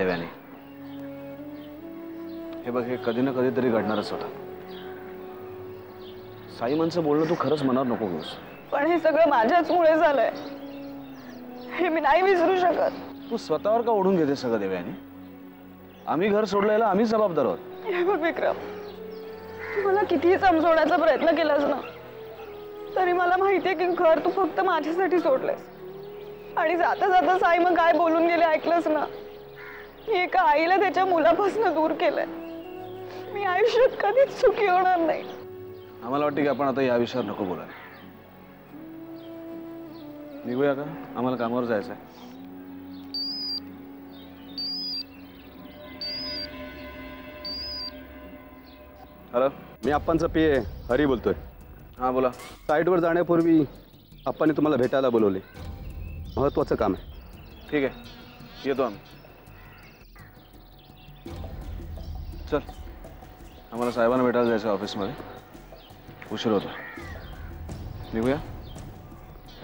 देव्याने. हे बघ, हे कधी ना कधीतरी घडणारच होतं. साईमानचं बोलणं तू खरंच मनावर नको घेऊस. पण हे सगळं माझ्याचमुळे झालंय, हे मी नाही विसरू शकत. तू स्वतःवर का ओढून घेते सगळं देव्याने? आम्ही घर सोडलेलं, आम्ही जबाबदार आहोत. हे बघ विक्रम, तू मला कितीही समजवण्याचा प्रयत्न केलास ना, तरी मला माहितीये की घर तू फक्त माझ्यासाठी सोडलंस. आणि जाता जाता साई मग काय बोलून गेले ऐकलंस ना? मी एका आईला त्याच्या मुलापासून दूर केलंय. मी आयुष्यात कधीच सुखी होणार नाही. आम्हाला वाटतं की आपण आता या विषयावर नको बोलायला. निघूया का? आम्हाला कामावर जायचं आहे. हॅलो, मी आप्पांचा पीए हरी बोलतोय. हां बोला. साईटवर जाण्यापूर्वी आप्पांनी तुम्हाला भेटायला बोलवले. महत्त्वाचं काम आहे. ठीक आहे, येतो आम्ही. चल, आम्हाला साहेबांना भेटायला जायचं ऑफिसमध्ये. उशीर होतो. निघूया.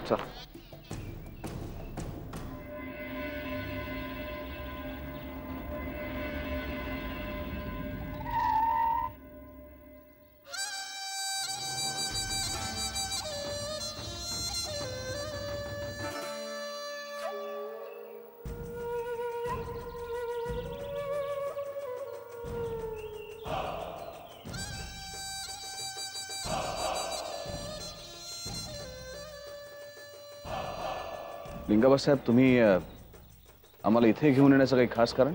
चल. लिंगाबा साहेब, तुम्ही आम्हाला इथे घेऊन येण्याचं काही खास कारण?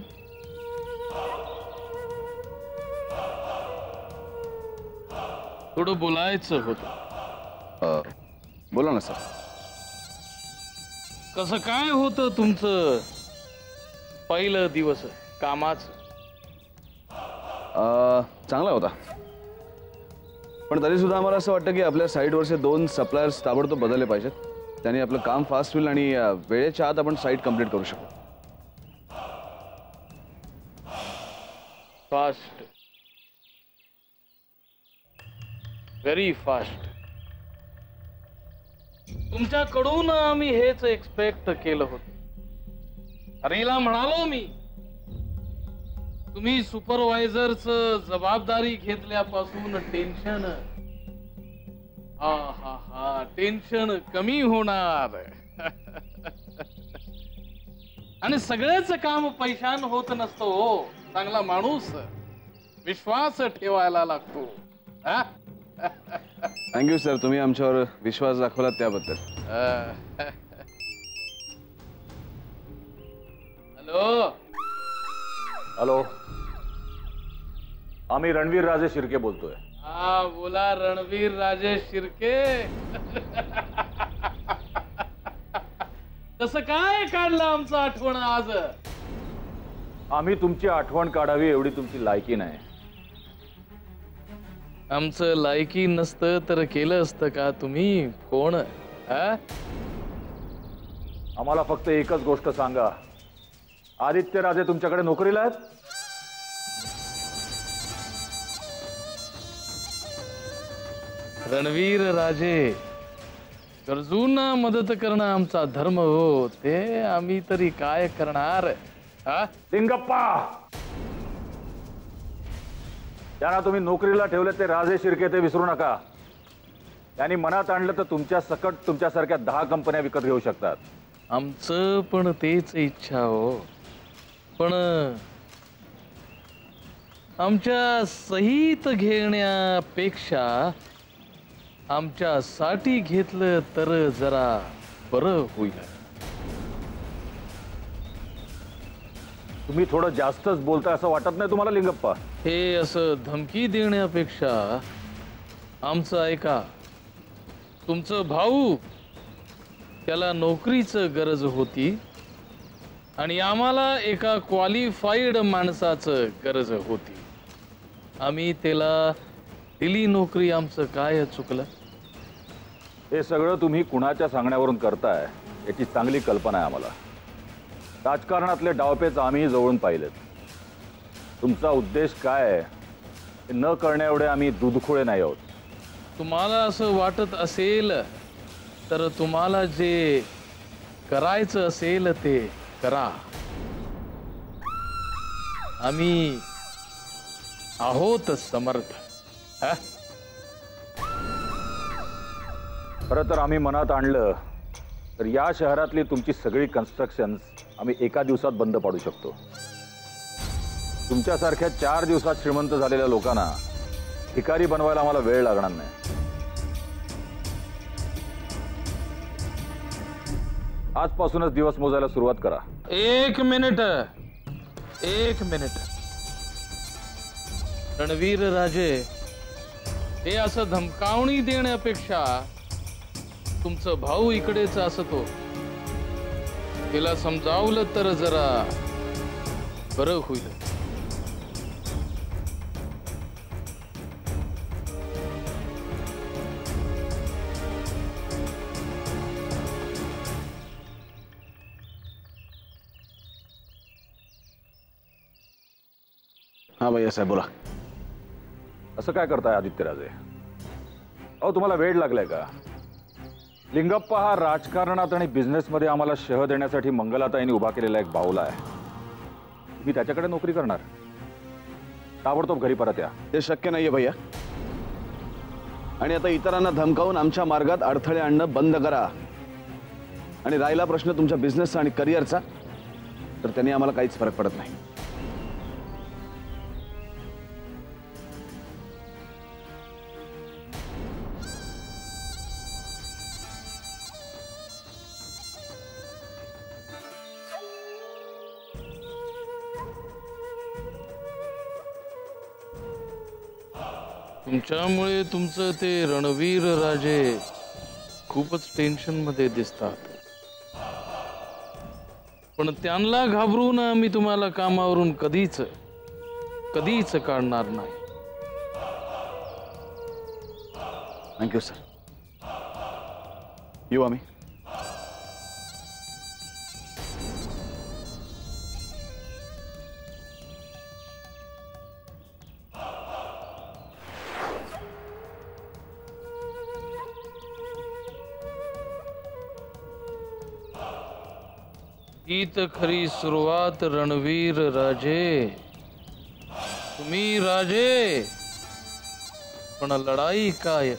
थोडं बोलायचं होतं. बोला ना सर. कसं काय होतं तुमचं पहिलं दिवस कामाचं? चांगला होता, पण तरी सुद्धा आम्हाला असं वाटतं की आपल्या साईटवरचे 2 सप्लायर्स ताबडतोब बदलले पाहिजेत. त्यांनी आपलं काम फास्ट होईल आणि वेळेच्या आत आपण साईट कंप्लीट करू शकू. Fast, very fast. तुमच्याकडून आम्ही हेच एक्सपेक्ट केलं होतं. अरेला म्हणालो मी, तुम्ही सुपरवायझरचं जबाबदारी घेतल्यापासून टेन्शन, हा हा हा, टेन्शन कमी होणार. आणि सगळेच काम पैशान होत नसतो हो. चांगला माणूस विश्वास ठेवायला लागतो. थँक्यू सर, तुम्ही आमच्यावर विश्वास दाखवलात त्याबद्दल. हॅलो हॅलो, आम्ही रणवीर राजे शिर्के बोलतोय. हा बोला, रणवीर राजे शिर्के. कसं काय काढलं आमचं आठवण आज? आम्ही तुमची आठवण काढावी एवढी तुमची लायकी नाही. आमचं लायकी नसतं तर केलं असतं का तुम्ही फोन? आम्हाला फक्त एकच गोष्ट सांगा, आदित्य राजे तुमच्याकडे नोकरीला आहेत? रणवीर राजे, गरजूंना मदत करणं आमचा धर्म हो. ते आम्ही तरी काय करणार? लिंगप्पा, त्यांना तुम्ही नोकरीला ठेवले ते राजे शिर्के, ते विसरू नका. त्यांनी मनात आणलं तर तुमच्या सकट तुमच्यासारख्या 10 कंपन्या विकत घेऊ शकतात. आमचं पण तेच इच्छा हो. पण आमच्या सहीत घेण्यापेक्षा आमच्यासाठी घेतलं तर जरा बरं होईल. तुम्ही थोडं जास्तच बोलताय असं वाटत नाही तुम्हाला लिंगप्पा? हे असं धमकी देण्यापेक्षा आमचं ऐका. तुमचं भाऊ, त्याला नोकरीचं गरज होती आणि आम्हाला एका क्वालिफाईड माणसाचं गरज होती. आम्ही त्याला दिली नोकरी. आमचं काय चुकलं? हे सगळं तुम्ही कुणाच्या सांगण्यावरून करताय याची चांगली कल्पना आहे आम्हाला. राजकारणातले डावपेच आम्ही जवळून पाहिलेत. तुमचा उद्देश काय आहे हे न कळण्या एवढे आम्ही दुधखोळे नाही आहोत. तुम्हाला असं वाटत असेल तर तुम्हाला जे करायचं असेल ते करा. आम्ही आहोत समर्थ. हा? खरं तर आम्ही मनात आणलं तर या शहरातली तुमची सगळी कन्स्ट्रक्शन्स आम्ही एका दिवसात बंद पाडू शकतो. तुमच्यासारख्या 4 दिवसात श्रीमंत झालेल्या लोकांना भिकारी बनवायला आम्हाला वेळ लागणार नाही. आजपासूनच दिवस मोजायला सुरुवात करा. एक मिनिट. रणवीर राजे, हे असं धमकावणी देण्यापेक्षा तुमचं भाऊ इकडेच असतो, तिला समजावलं तर जरा बरं होईल. हा भैया साहेब बोला. असं काय करताय आदित्यराजे? अहो तुम्हाला वेळ लागलाय का? लिंगप्पा हा राजकारणात आणि बिझनेसमध्ये आम्हाला शह देण्यासाठी मंगलाताईंनी उभा केलेला एक बावला आहे. मी त्याच्याकडे नोकरी करणार? ताबडतोब घरी परत या. ते शक्य नाहीये भैया. आणि आता इतरांना धमकावून आमच्या मार्गात अडथळे आणणं बंद करा. आणि राहिला प्रश्न तुमच्या बिझनेसचा आणि करिअरचा, तर त्यांनी आम्हाला काहीच फरक पडत नाही. तुमच्यामुळे तुमचं ते रणवीर राजे खूपच टेन्शन मध्ये दिसतात. पण त्यांना घाबरून आम्ही तुम्हाला कामावरून कधीच काढणार नाही. Thank you sir. येऊ आम्ही. ही तर खरी सुरुवात रणवीर राजे. तुम्ही राजे, पण लढाई काय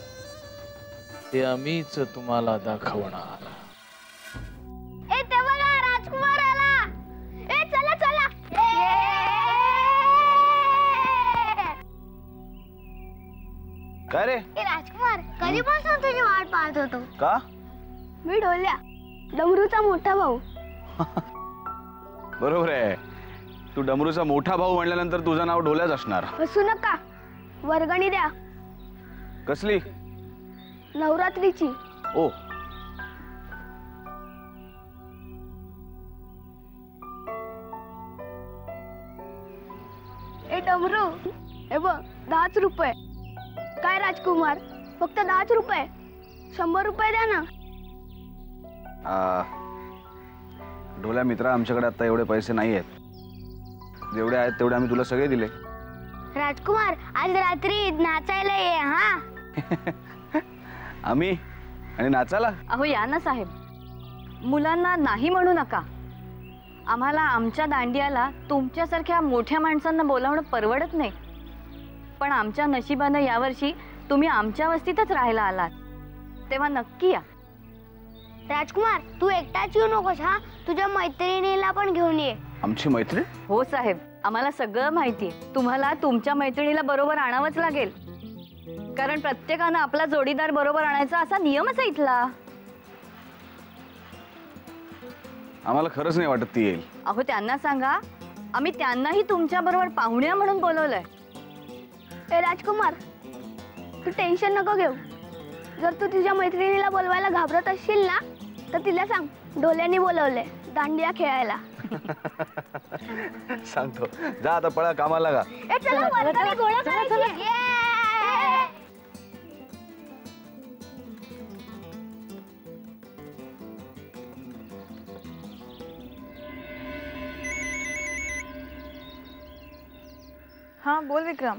ते आम्हीच तुम्हाला दाखवणार. ए ते बघा राजकुमार आला. ए चला चला. काय रे? ए राजकुमार, कधीपासून तुझी वाट पाहत होतो. का? मी ढोल्या, डमरूचा मोठा भाऊ. बरोबर आहे. तू डमरूचा मोठा भाऊ म्हणल्यानंतर तुझं नाव ढोल्याच असणार. हसू नका, वर्गणी द्या. कसली? नवरात्रीची. ओ. ए डमरू, हे बघ 10 रुपये. काय राजकुमार, फक्त 10 रुपये? 100 रुपये द्या ना. ढोल्या मित्रा, आमच्याकडे आता एवढे पैसे नाही आहेत. जेवढे आहेत तेवढे आम्ही तुला सगळे दिले. राजकुमार, आज रात्री नाचायला ये. हा आम्ही आणि नाचायला? अहो या ना साहेब, मुलांना नाही म्हणू नका. आम्हाला आमच्या दांडियाला तुमच्यासारख्या मोठ्या माणसांना बोलावणं परवडत नाही. पण आमच्या नशिबानं यावर्षी तुम्ही आमच्या वस्तीतच राहायला आलात, तेव्हा नक्की या. राजकुमार, तू एकटाच येऊ नकोस. हा, तुझ्या मैत्रिणीला पण घेऊन ये. आमची मैत्रीण? हो साहेब, आम्हाला सगळं माहितीये. तुम्हाला तुमच्या मैत्रिणीला बरोबर आणावंच लागेल, कारण प्रत्येकानं आपला जोडीदार बरोबर आणायचा असा नियमच आहे इथला. आम्हाला खरंच नाही वाटत ती येईल. अहो त्यांना सांगा, आम्ही त्यांनाही तुमच्या बरोबर पाहुण्या म्हणून बोलवलंय. ए राजकुमार, तू टेन्शन नको घेऊ. जर तू तुझ्या मैत्रिणीला बोलवायला घाबरत असशील ना, तर तिला सांग ढोल्यानी बोलवले दांडिया खेळायला. सांगतो. जा आता, पळा, कामाला लागा. ए चला, वर्गणी गोळा करायची. ये. हाँ बोल विक्रम.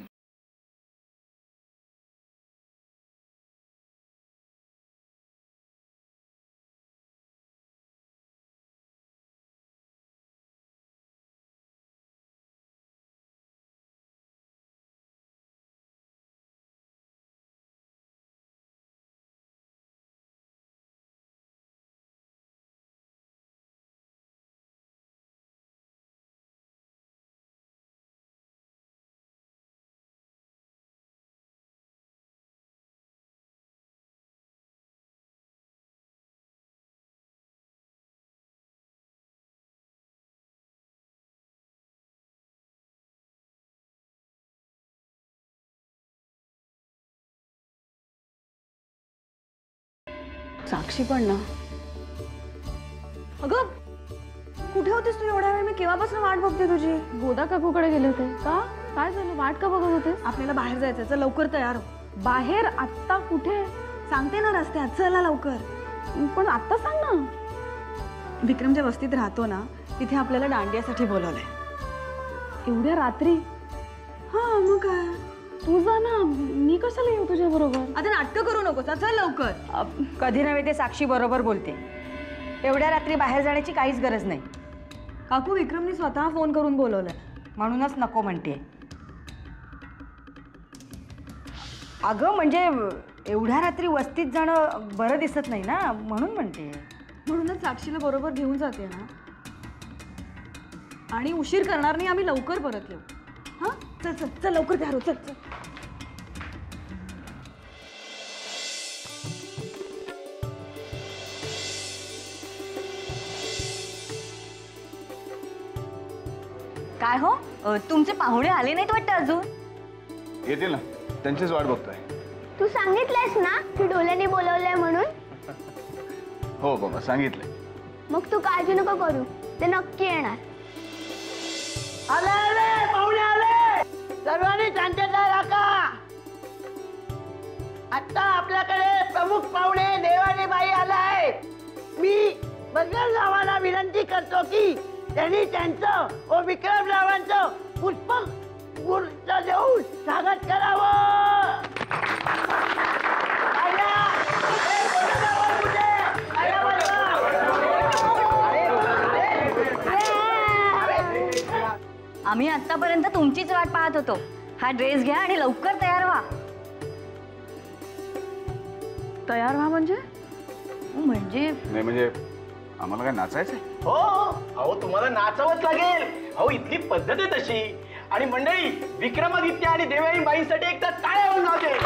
साक्षी पण ना. अगं कुठे होतीस तू एवढ्या वेळ? मी केव्हापासून वाट बघते तुझी. गोदा काकूकडे गेले होते का? काय झालं? वाट का बघत होते? आपल्याला बाहेर जायचं, चल लवकर तयार हो. बाहेर? आत्ता कुठे? सांगते ना रस्त्यात, चला लवकर. पण आत्ता सांग ना. विक्रमच्या वस्तीत राहतो ना, तिथे आपल्याला दांडियासाठी बोलवलंय. एवढ्या रात्री? हा मग काय. तू जा ना, मी कशाला येऊ तुझ्या बरोबर? आता नाटकं करू नकोस, चल लवकर. कधी नव्हे ते साक्षी बरोबर बोलते. एवढ्या रात्री बाहेर जाण्याची काहीच गरज नाही. काकू, विक्रमने स्वतः फोन करून बोलवलंय. म्हणूनच नको म्हणते. अगं म्हणजे एवढ्या रात्री वस्तीत जाणं बरं दिसत नाही ना, म्हणून म्हणते. म्हणूनच साक्षीला बरोबर घेऊन जाते ना. आणि उशीर करणार नाही, आम्ही लवकर परत येऊ. हा चल चल चल लवकर तयार हो. चल चल. काय हो, तुमचे पाहुणे आले नाहीत वाटतं अजून? येतील ना, त्यांचीच वाट बघतोय. तू सांगितलंयस ना की डोल्याने बोलवलंय म्हणून? हो बाबा, सांगितलंय. मग तू काळजी नको करू, ते नक्की येणार. आले आले पाहुणे आले. सर्वांनी शांतता राखा. आता आपल्याकडे प्रमुख पाहुणे देवाने बाई आलाय. मी बजरंगरावांना विनंती करतो की त्यांनी त्यांचं व विक्रमरावांचं पुष्पक गुरुत्व देऊन स्वागत करावं. आम्ही आतापर्यंत तुमचीच वाट पाहत होतो. हा ड्रेस घ्या आणि लवकर तयार व्हा. तयार व्हा म्हणजे? म्हणजे नाही म्हणजे आम्हाला काय नाचायचंय? हो अहो, तुम्हाला नाचावंच लागेल. अहो, इथली पद्धत आहे तशी. आणि मंडळी, विक्रमादित्य आणि देवयानी बाईंसाठी एकदा टाळ्या वाजवा दे.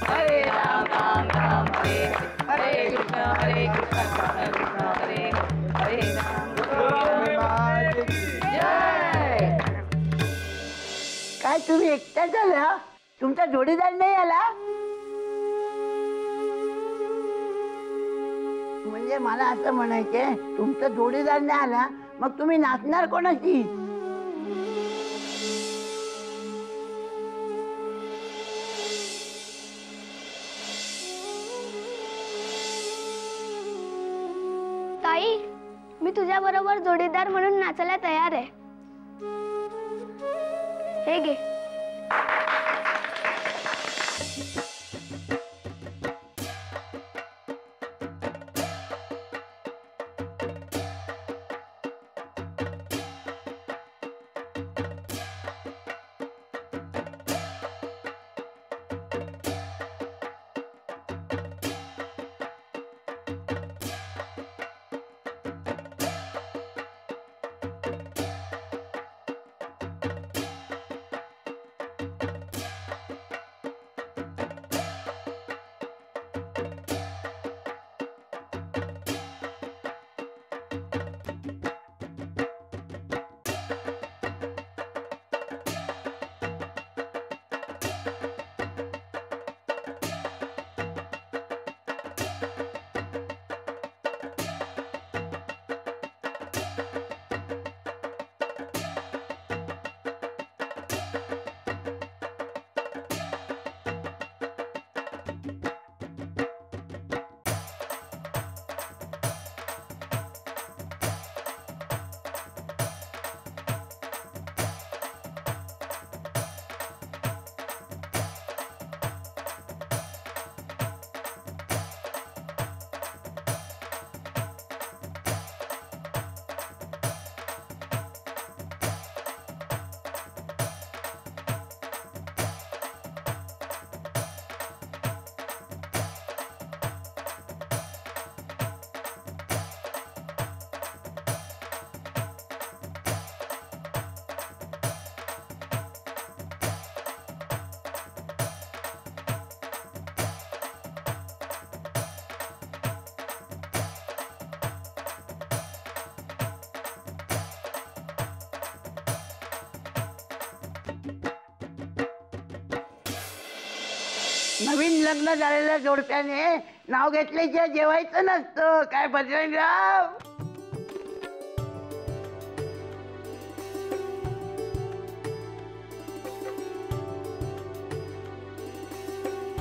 हरे राम राम राम हरे हरे कृष्ण हरे हरे राम. काय तुम्ही एकट्याच आला? तुमचा जोडीदार नाही आला? म्हणजे मला असं म्हणायचंय, तुमचा जोडीदार नाही आला मग तुम्ही नाचणार कोणाची? ताई, मी तुझ्या बरोबर जोडीदार म्हणून नाचायला तयार आहे. हे घे. नवीन लग्न झालेल्या जोडप्याने नाव घेतल्याशिवाय जेवायचं नसतं काय बजरंगराव.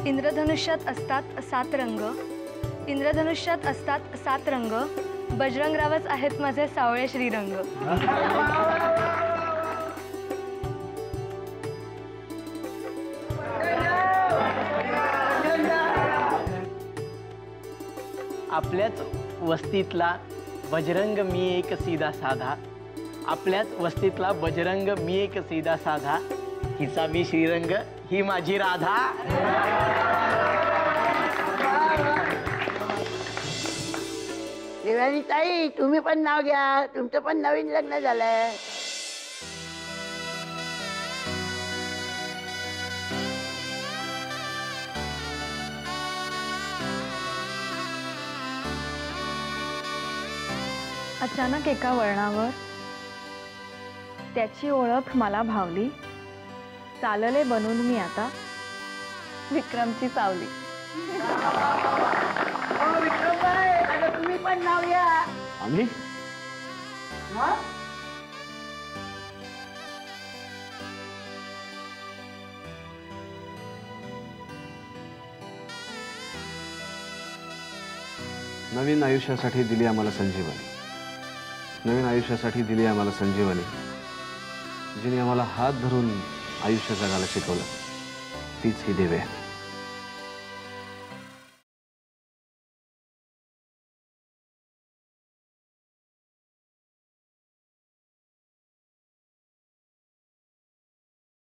इंद्रधनुष्यात असतात 7 रंग, इंद्रधनुष्यात असतात 7 रंग, बजरंगरावच आहेत माझे सावळे श्रीरंग. आपल्याच वस्तीतला बजरंग मी एक सीधा साधा, आपल्याच वस्तीतला बजरंग मी एक सीधा साधा, हिचा मी श्रीरंग ही माझी राधा. देवानी ताई तुम्ही पण नाव घ्या, तुमचं पण नवीन लग्न झालंय. अचानक एका वळणावर त्याची ओळख मला भावली, चालले बनून मी आता विक्रमची सावली. विक्रमबाई आता तुम्ही पण नाव घ्या. आम्ही नवीन आयुष्यासाठी दिली आम्हाला संजीवनी, नवीन आयुष्यासाठी दिली आम्हाला संजीवनी, जिने आम्हाला हात धरून आयुष्य जगायला शिकवलं तीच ही देवी आहे.